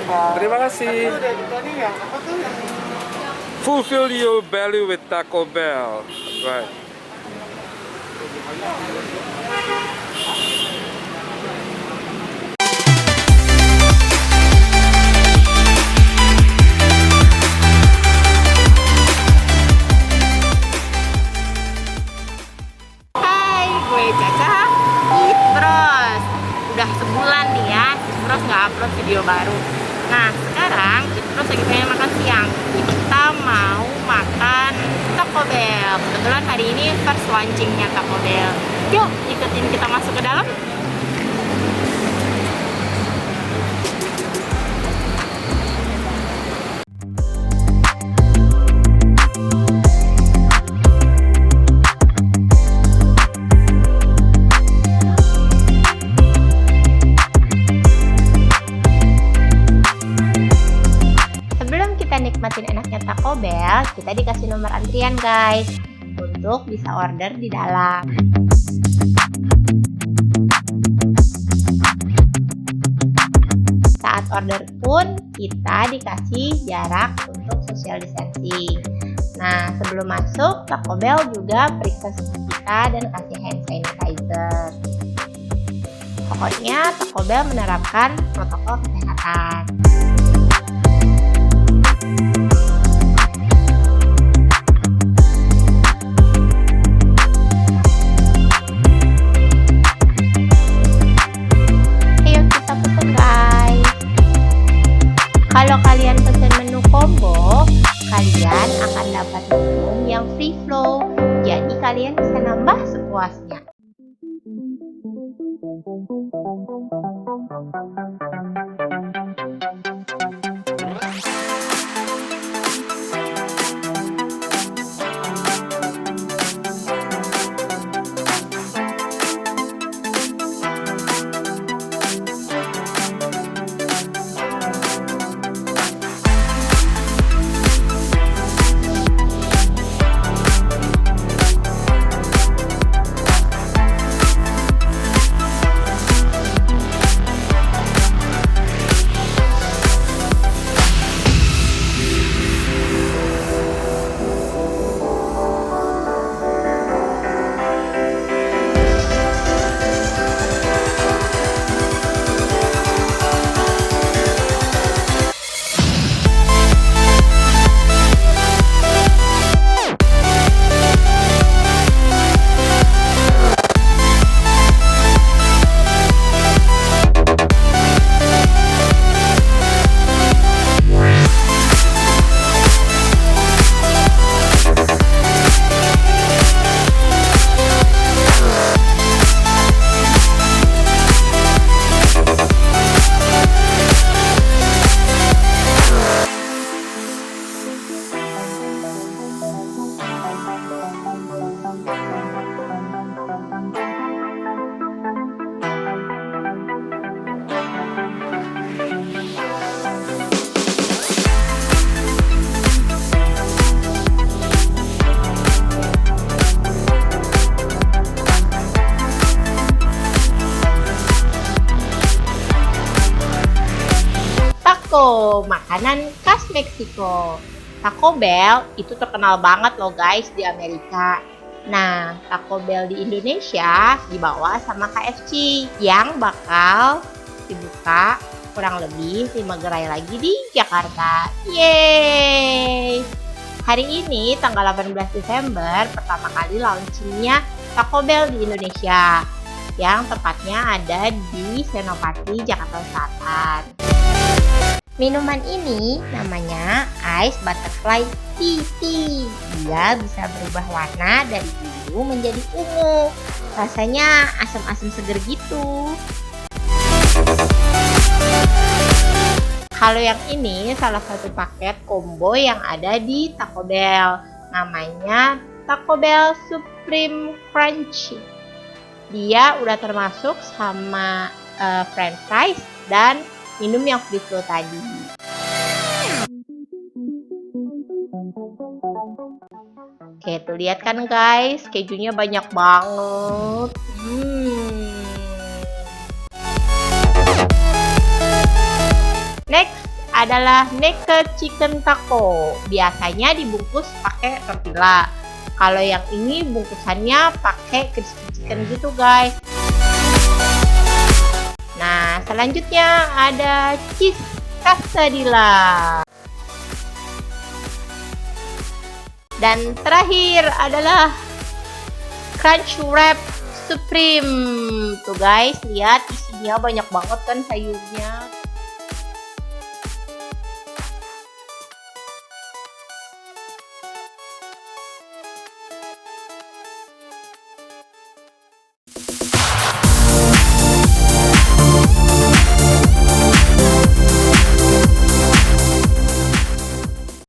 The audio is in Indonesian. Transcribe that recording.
Terima kasih. Fulfill your value with Taco Bell. Right. Hai, gue Caca, Eat Bros. Udah sebulan nih ya, Eat Bros nggak upload video baru. Nah, sekarang Eat Bros lagi pengen makan siang. Kita mau makan Taco Bell. Kebetulan hari ini first launchingnya Taco Bell. Yuk, ikutin kita masuk ke dalam. Nikmatin enaknya Taco Bell, kita dikasih nomor antrian guys untuk bisa order di dalam. Saat order pun kita dikasih jarak untuk social distancing. Nah, sebelum masuk Taco Bell juga periksa suhu kita dan kasih hand sanitizer. Pokoknya Taco Bell menerapkan protokol kesehatan. Kalau kalian pesen menu combo, kalian akan dapat minum yang free flow. Jadi kalian bisa nambah sepuasnya. Makanan khas Meksiko. Taco Bell itu terkenal banget loh guys di Amerika. Nah, Taco Bell di Indonesia dibawa sama KFC yang bakal dibuka kurang lebih 5 gerai lagi di Jakarta. Yeay! Hari ini tanggal 18 Desember pertama kali launchingnya Taco Bell di Indonesia, yang tepatnya ada di Suropati Jakarta Selatan. Minuman ini namanya Ice Butterfly Tea. Dia bisa berubah warna dari biru menjadi ungu. Rasanya asam-asam seger gitu. Kalau yang ini salah satu paket combo yang ada di Taco Bell. Namanya Taco Bell Supreme Crunchy. Dia udah termasuk sama french fries dan minum yang free flow tadi. Oke, tuh lihat kan guys, kejunya banyak banget. Next adalah naked chicken taco. Biasanya dibungkus pakai tortilla. Kalau yang ini bungkusannya pakai crispy chicken gitu guys. Nah, selanjutnya ada cheese quesadilla. Dan terakhir adalah crunch wrap supreme. Tuh guys, lihat isinya banyak banget kan sayurnya.